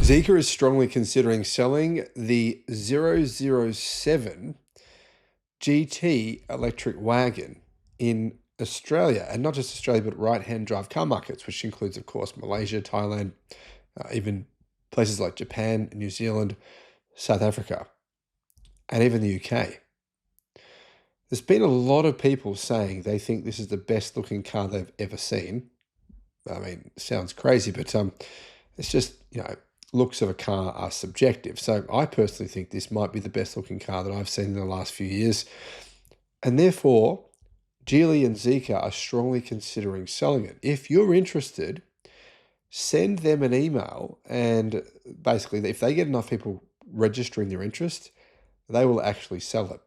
Zeekr is strongly considering selling the 007 GT electric wagon in Australia, and not just Australia, but right-hand drive car markets, which includes, of course, Malaysia, Thailand, even places like Japan, New Zealand, South Africa, and even the UK. There's been a lot of people saying they think this is the best looking car they've ever seen. I mean, it sounds crazy, but it's just, looks of a car are subjective. So I personally think this might be the best looking car that I've seen in the last few years. And therefore, Geely and Zeekr are strongly considering selling it. If you're interested, send them an email, and basically if they get enough people registering their interest, they will actually sell it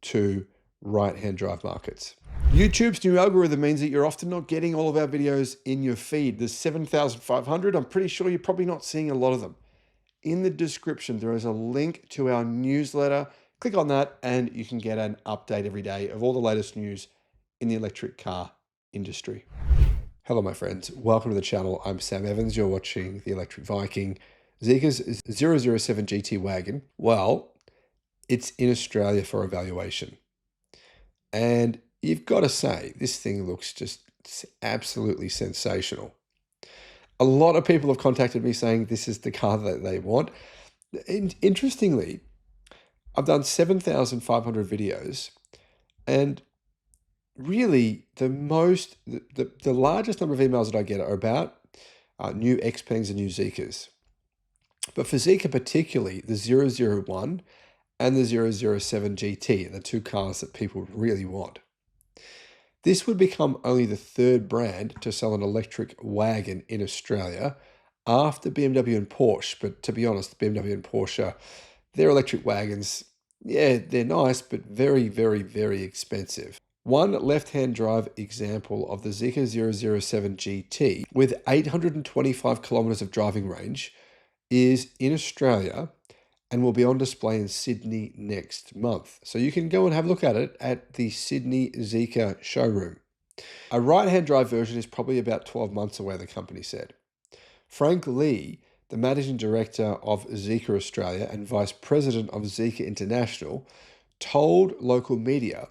to right-hand drive markets. YouTube's new algorithm means that you're often not getting all of our videos in your feed. There's 7,500. I'm pretty sure you're probably not seeing a lot of them. In the description, there is a link to our newsletter. Click on that and you can get an update every day of all the latest news in the electric car industry. Hello, my friends. Welcome to the channel. I'm Sam Evans. You're watching the Electric Viking. Zeekr's 007GT wagon. Well, it's in Australia for evaluation. And you've got to say, this thing looks just absolutely sensational. A lot of people have contacted me saying this is the car that they want. And interestingly, I've done 7,500 videos, and really the largest number of emails that I get are about new Xpengs and new Zeekrs. But for Zeekr particularly, the 001 and the 007 GT are the two cars that people really want. This would become only the third brand to sell an electric wagon in Australia after BMW and Porsche. But to be honest, BMW and Porsche, their electric wagons, yeah, they're nice, but very, very, very expensive. One left-hand drive example of the Zeekr 007 GT with 825 kilometers of driving range is in Australia and will be on display in Sydney next month. So you can go and have a look at it at the Sydney Zeekr showroom. A right-hand drive version is probably about 12 months away, the company said. Frank Lee, the managing director of Zeekr Australia and vice president of Zeekr International, told local media,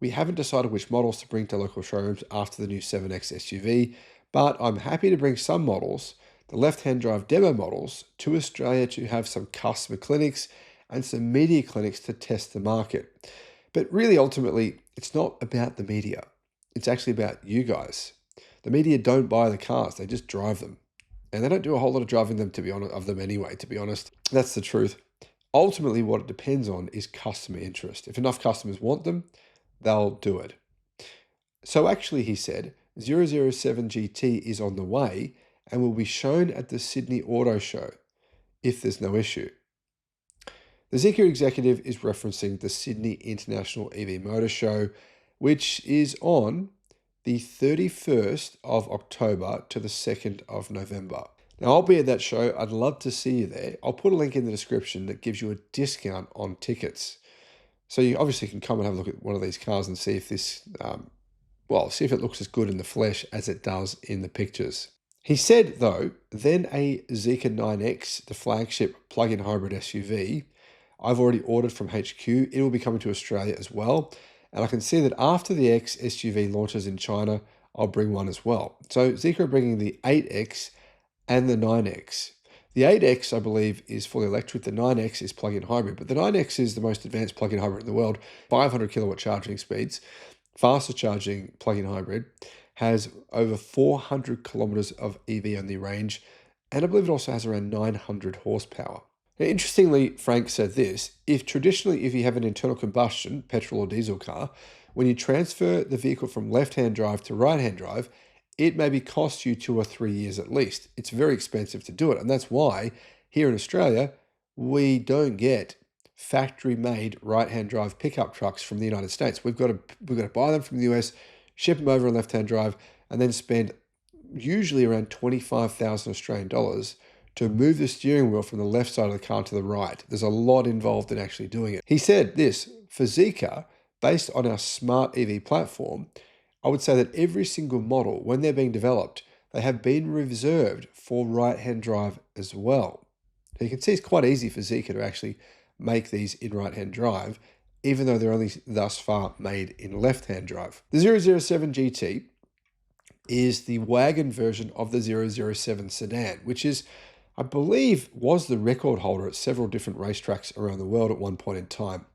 "We haven't decided which models to bring to local showrooms after the new 7X SUV, but I'm happy to bring some models, the left-hand drive demo models, to Australia to have some customer clinics and some media clinics to test the market." But really, ultimately, it's not about the media. It's actually about you guys. The media don't buy the cars, they just drive them. And they don't do a whole lot of driving them, to be honest, of them anyway, to be honest. That's the truth. Ultimately, what it depends on is customer interest. If enough customers want them, they'll do it. So actually, he said, 007 GT is on the way and will be shown at the Sydney Auto Show, if there's no issue. The Zeekr executive is referencing the Sydney International EV Motor Show, which is on the 31st of October to the 2nd of November. Now, I'll be at that show. I'd love to see you there. I'll put a link in the description that gives you a discount on tickets. So you obviously can come and have a look at one of these cars and see if this, see if it looks as good in the flesh as it does in the pictures. He said, though, then a Zeekr 9X, the flagship plug-in hybrid SUV, I've already ordered from HQ. It will be coming to Australia as well. And I can see that after the X SUV launches in China, I'll bring one as well. So Zeekr are bringing the 8X and the 9X. The 8X, I believe, is fully electric. The 9X is plug-in hybrid. But the 9X is the most advanced plug-in hybrid in the world. 500 kilowatt charging speeds, faster charging plug-in hybrid, has over 400 kilometers of EV-only range, and I believe it also has around 900 horsepower. Now, interestingly, Frank said this: if you have an internal combustion, petrol or diesel car, when you transfer the vehicle from left-hand drive to right-hand drive, it maybe costs you 2 or 3 years at least. It's very expensive to do it, and that's why here in Australia, we don't get factory-made right-hand drive pickup trucks from the United States. We've got to buy them from the US, ship them over on left-hand drive, and then spend usually around 25,000 Australian dollars to move the steering wheel from the left side of the car to the right. There's a lot involved in actually doing it. He said this: for Zeekr, based on our smart EV platform, I would say that every single model, when they're being developed, they have been reserved for right-hand drive as well. Now you can see it's quite easy for Zeekr to actually make these in right-hand drive, even though they're only thus far made in left-hand drive. The 007 GT is the wagon version of the 007 sedan, which is, I believe, was the record holder at several different racetracks around the world at one point in time.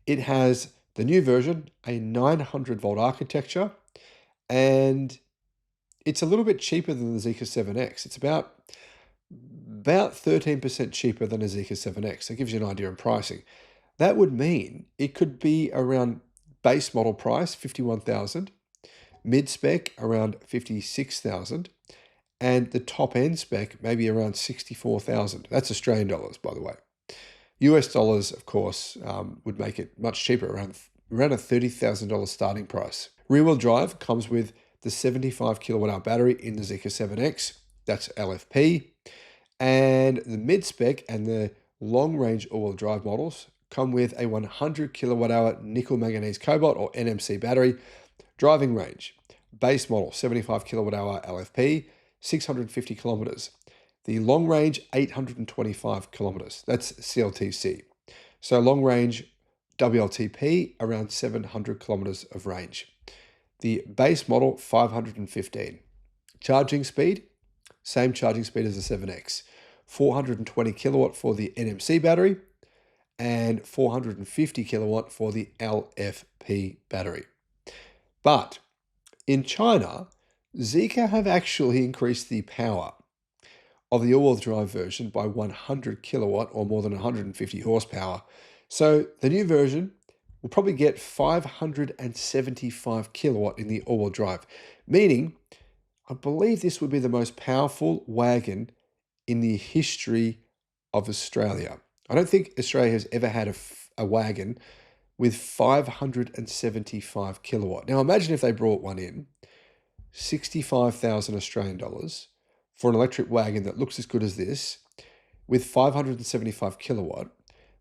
It has the new version, a 900-volt architecture, and it's a little bit cheaper than the Zeekr 7X. It's about 13% cheaper than a Zeekr 7X. That gives you an idea of pricing. That would mean it could be around base model price, 51,000, mid-spec around 56,000, and the top-end spec maybe around 64,000. That's Australian dollars, by the way. US dollars, of course, would make it much cheaper, around a $30,000 starting price. Rear-wheel drive comes with the 75 kilowatt hour battery in the Zeekr 7X. That's LFP. And the mid-spec and the long-range all-wheel drive models come with a 100 kilowatt hour nickel manganese cobalt or NMC battery. Driving range, base model 75 kilowatt hour LFP, 650 kilometers. The long range, 825 kilometers. That's CLTC. So long range WLTP, around 700 kilometers of range. The base model, 515. Charging speed, same charging speed as the 7X. 420 kilowatt for the NMC battery and 450 kilowatt for the LFP battery. But in China, Zeekr have actually increased the power of the all-wheel drive version by 100 kilowatt or more than 150 horsepower. So the new version will probably get 575 kilowatt in the all-wheel drive, meaning I believe this would be the most powerful wagon in the history of Australia. I don't think Australia has ever had a wagon with 575 kilowatt. Now imagine if they brought one in, 65,000 Australian dollars for an electric wagon that looks as good as this, with 575 kilowatt,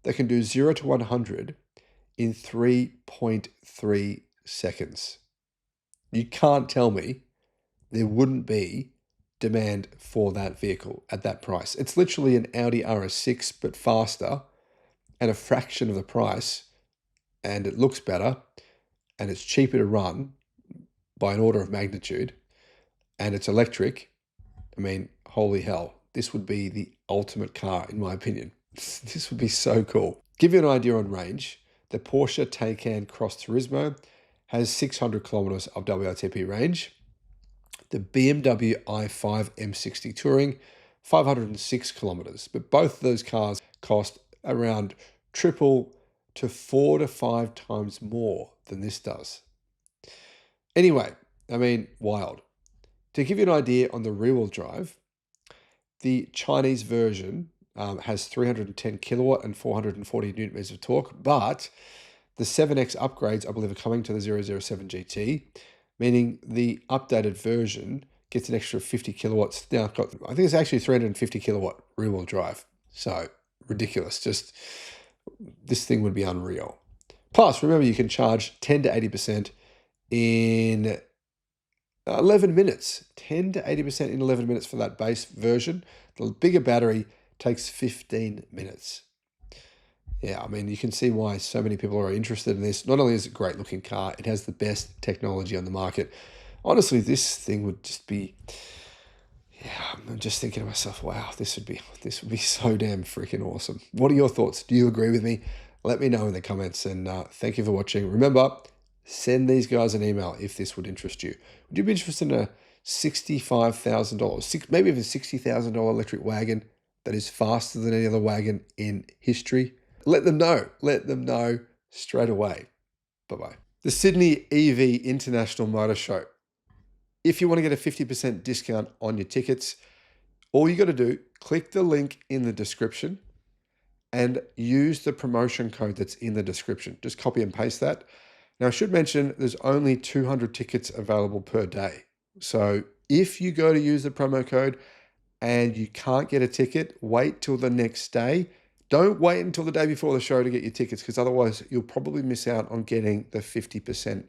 that can do 0 to 100 in 3.3 seconds. You can't tell me there wouldn't be demand for that vehicle at that price. It's literally an Audi RS6, but faster and a fraction of the price, and it looks better, and it's cheaper to run by an order of magnitude, and it's electric. I mean, holy hell, this would be the ultimate car, in my opinion. This would be so cool. Give you an idea on range, the Porsche Taycan Cross Turismo has 600 kilometers of WLTP range. The BMW i5 M60 Touring, 506 kilometers. But both of those cars cost around triple to 4 to 5 times more than this does. Anyway, I mean, wild. To give you an idea on the rear-wheel drive, the Chinese version has 310 kilowatt and 440 newton meters of torque, but the 7X upgrades, I believe, are coming to the 007 GT, meaning the updated version gets an extra 50 kilowatts. Now, I think it's actually 350 kilowatt rear-wheel drive. So ridiculous. Just this thing would be unreal. Plus, remember, you can charge 10 to 80% in 11 minutes. 10 to 80% in 11 minutes for that base version. The bigger battery takes 15 minutes. Yeah, I mean, you can see why so many people are interested in this. Not only is it a great looking car, it has the best technology on the market. Honestly, this thing would just be, yeah, I'm just thinking to myself, wow, this would be so damn freaking awesome. What are your thoughts? Do you agree with me? Let me know in the comments, and thank you for watching. Remember, send these guys an email if this would interest you. Would you be interested in a $65,000, maybe even $60,000 electric wagon that is faster than any other wagon in history? Let them know. Let them know straight away. Bye-bye. The Sydney EV International Motor Show. If you want to get a 50% discount on your tickets, all you got to do, click the link in the description and use the promotion code that's in the description. Just copy and paste that. Now, I should mention there's only 200 tickets available per day. So if you go to use the promo code and you can't get a ticket, wait till the next day. Don't wait until the day before the show to get your tickets, because otherwise you'll probably miss out on getting the 50%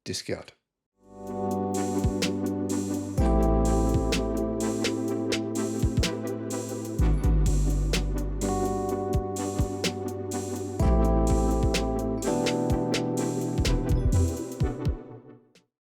discount.